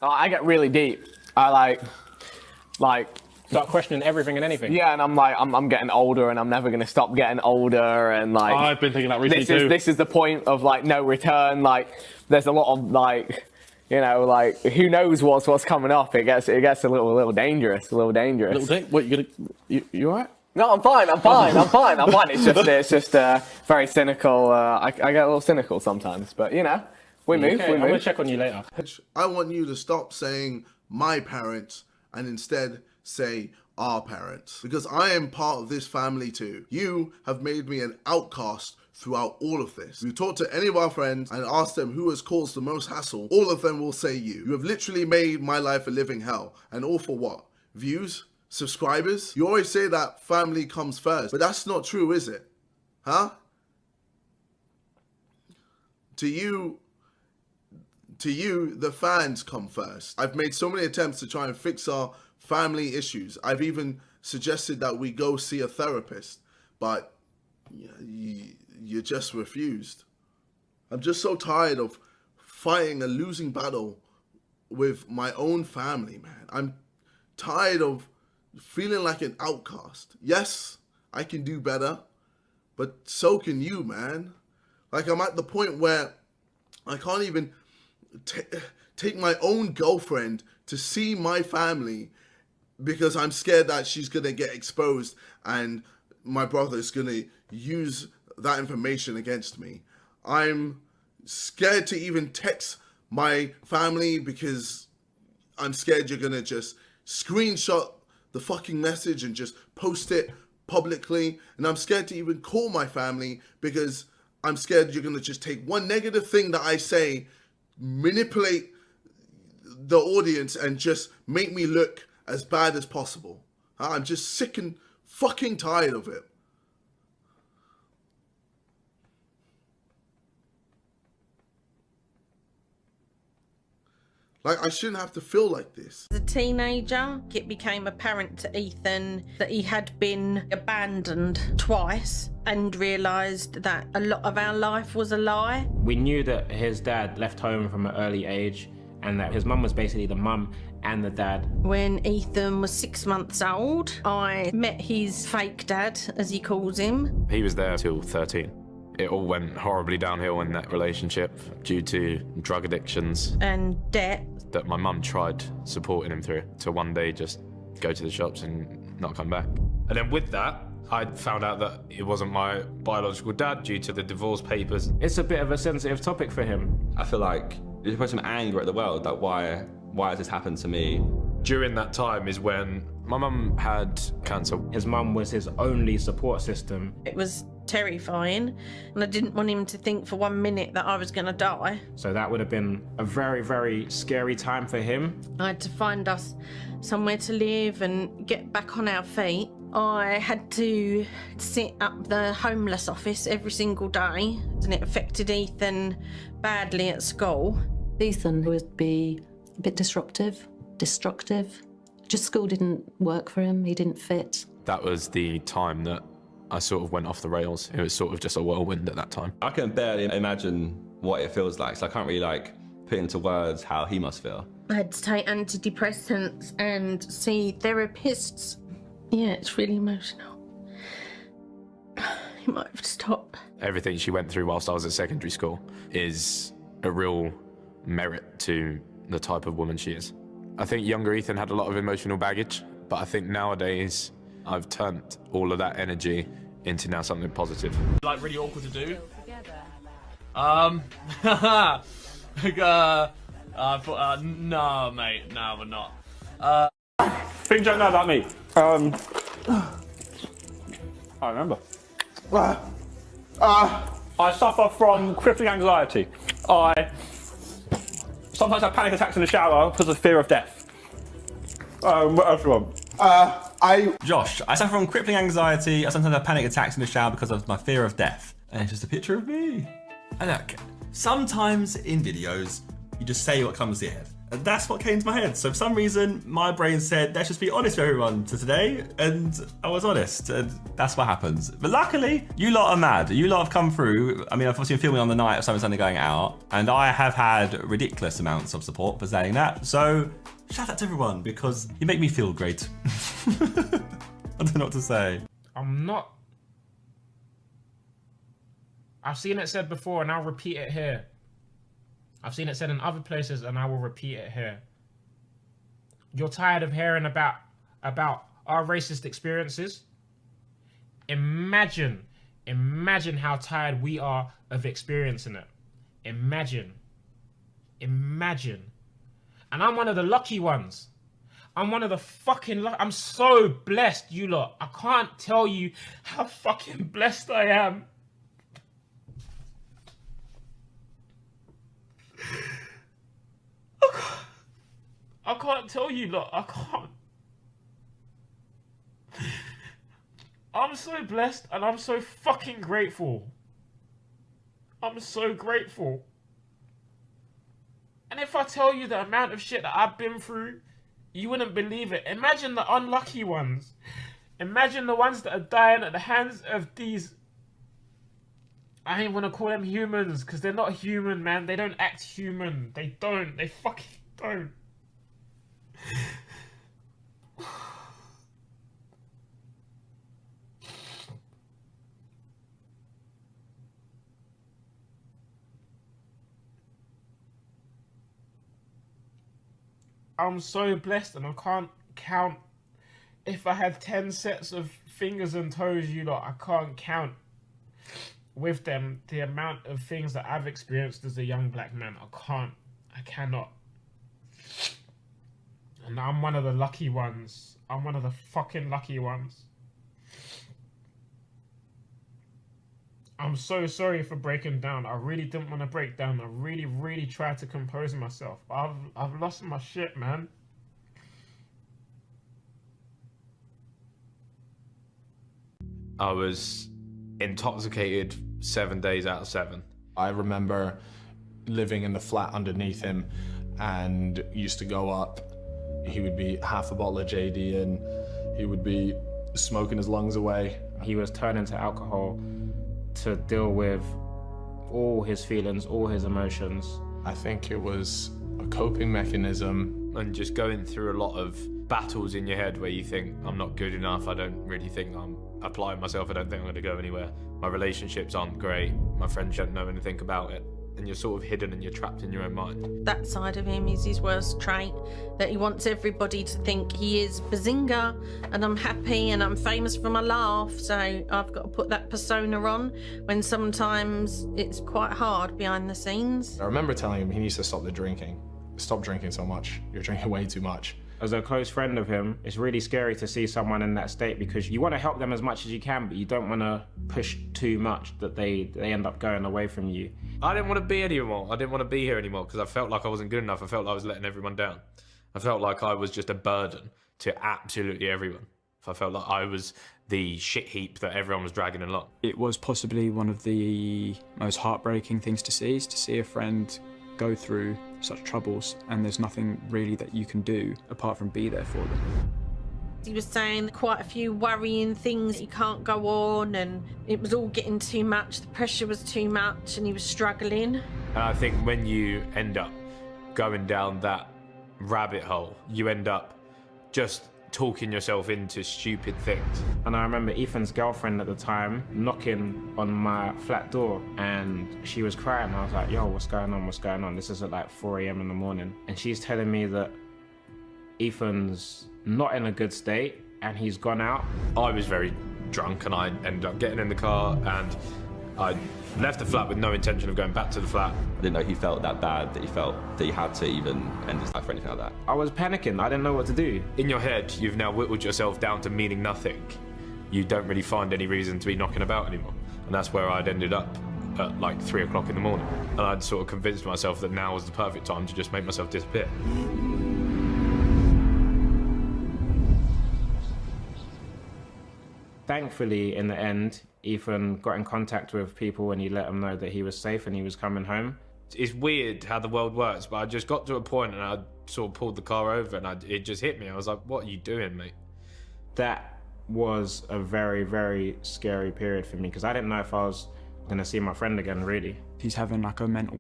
I get really deep. I like start questioning everything and anything. Yeah, and I'm like, I'm getting older, and I'm never gonna stop getting older, and like I've been thinking that recently too. This is the point of like no return. Like there's a lot of like, you know, like who knows what's coming up. It gets a little dangerous, What you alright? No, I'm fine. It's just very cynical. I get a little cynical sometimes, but you know, we move. I'm gonna check on you later. I want you to stop saying my parents and instead say our parents, because I am part of this family too. You have made me an outcast throughout all of this. If you talk to any of our friends and ask them who has caused the most hassle, all of them will say you. You have literally made my life a living hell. And all for what? Views? Subscribers? You always say that family comes first, but that's not true, is it? Huh? To you, the fans come first. I've made so many attempts to try and fix our family issues. I've even suggested that we go see a therapist, but you just refused. I'm just so tired of fighting a losing battle with my own family, man. I'm tired of feeling like an outcast. Yes, I can do better, but so can you, man. Like, I'm at the point where I can't even take my own girlfriend to see my family because I'm scared that she's gonna get exposed and my brother is gonna use that information against me. I'm scared to even text my family because I'm scared you're gonna just screenshot the fucking message and just post it publicly. And I'm scared to even call my family because I'm scared you're gonna just take one negative thing that I say, manipulate the audience and just make me look as bad as possible. I'm just sick and fucking tired of it. Like, I shouldn't have to feel like this. As a teenager, it became apparent to Ethan that he had been abandoned twice and realised that a lot of our life was a lie. We knew that his dad left home from an early age and that his mum was basically the mum and the dad. When Ethan was 6 months old, I met his fake dad, as he calls him. He was there till 13. It all went horribly downhill in that relationship due to drug addictions and debt that my mum tried supporting him through, to one day just go to the shops and not come back. And then with that, I found out that it wasn't my biological dad due to the divorce papers. It's a bit of a sensitive topic for him. I feel like there's probably some anger at the world, like why has this happened to me? During that time is when my mum had cancer. His mum was his only support system. It was terrifying, and I didn't want him to think for 1 minute that I was going to die. So that would have been a very, very scary time for him. I had to find us somewhere to live and get back on our feet. I had to sit up the homeless office every single day, and it affected Ethan badly at school. Ethan would be a bit disruptive, destructive. Just school didn't work for him, he didn't fit. That was the time that I sort of went off the rails. It was sort of just a whirlwind at that time. I can barely imagine what it feels like, so I can't really like put into words how he must feel. I had to take antidepressants and see therapists. Yeah, it's really emotional. You might have to stop. Everything she went through whilst I was at secondary school is a real merit to the type of woman she is. I think younger Ethan had a lot of emotional baggage, but I think nowadays I've turned all of that energy into now something positive. Like really awkward to do. No, mate, no, we're not. Things you don't know about me. I remember. I suffer from crippling anxiety. I sometimes have panic attacks in the shower because of fear of death. What else do you want? Josh, I suffer from crippling anxiety. I sometimes have panic attacks in the shower because of my fear of death. And it's just a picture of me. And look, sometimes in videos, you just say what comes to your head. And that's what came to my head. So for some reason, my brain said, let's just be honest with everyone to today. And I was honest, and that's what happens. But luckily, you lot are mad. You lot have come through. I mean, I've obviously been filming on the night of Saturday Sunday going out, and I have had ridiculous amounts of support for saying that. So shout out to everyone, because you make me feel great. I don't know what to say. I'm not. I've seen it said before, and I'll repeat it here. I've seen it said in other places, and I will repeat it here. You're tired of hearing about our racist experiences? Imagine how tired we are of experiencing it. Imagine. And I'm one of the lucky ones. I'm one of the fucking I'm so blessed, you lot. I can't tell you how fucking blessed I am. I can't tell you, look, I can't. I'm so blessed and I'm so fucking grateful. I'm so grateful. And if I tell you the amount of shit that I've been through, you wouldn't believe it. Imagine the unlucky ones. Imagine the ones that are dying at the hands of these... I ain't want to call them humans, because they're not human, man. They don't act human. They don't. They fucking don't. I'm so blessed and I can't count. If I had 10 sets of fingers and toes, you lot, I can't count with them the amount of things that I've experienced as a young black man. I cannot. And I'm one of the lucky ones. I'm one of the fucking lucky ones. I'm so sorry for breaking down. I really didn't want to break down. I really tried to compose myself. I've lost my shit, man. I was intoxicated 7 days out of 7. I remember living in the flat underneath him and used to go up. He would be half a bottle of JD and he would be smoking his lungs away. He was turning to alcohol to deal with all his feelings, all his emotions. I think it was a coping mechanism. And just going through a lot of battles in your head where you think, I'm not good enough, I don't really think I'm applying myself, I don't think I'm going to go anywhere. My relationships aren't great, my friends don't know anything about it. And you're sort of hidden and you're trapped in your own mind. That side of him is his worst trait, that he wants everybody to think he is Bazinga and I'm happy and I'm famous for my laugh, so I've got to put that persona on when sometimes it's quite hard behind the scenes. I remember telling him he needs to stop the drinking. Stop drinking so much. You're drinking way too much. As a close friend of him, it's really scary to see someone in that state because you want to help them as much as you can, but you don't want to push too much that they end up going away from you. I didn't want to be anymore. I didn't want to be here anymore because I felt like I wasn't good enough. I felt like I was letting everyone down. I felt like I was just a burden to absolutely everyone. I felt like I was the shit heap that everyone was dragging along. It was possibly one of the most heartbreaking things to see, is to see a friend go through such troubles and there's nothing really that you can do apart from be there for them. He was saying quite a few worrying things. He can't go on and it was all getting too much. The pressure was too much and he was struggling. And I think when you end up going down that rabbit hole, you end up just talking yourself into stupid things. And I remember Ethan's girlfriend at the time knocking on my flat door and she was crying. I was like, yo, what's going on? What's going on? This is at like 4 a.m. in the morning. And she's telling me that Ethan's not in a good state and he's gone out. I was very drunk and I ended up getting in the car and I left the flat with no intention of going back to the flat. I didn't know he felt that bad, that he felt that he had to even end his life or anything like that. I was panicking. I didn't know what to do. In your head, you've now whittled yourself down to meaning nothing. You don't really find any reason to be knocking about anymore. And that's where I'd ended up at like 3 o'clock in the morning. And I'd sort of convinced myself that now was the perfect time to just make myself disappear. Thankfully, in the end, Ethan got in contact with people and he let them know that he was safe and he was coming home. It's weird how the world works, but I just got to a point and I sort of pulled the car over and it just hit me. I was like, what are you doing, mate? That was a very, very scary period for me because I didn't know if I was going to see my friend again, really. He's having like a mental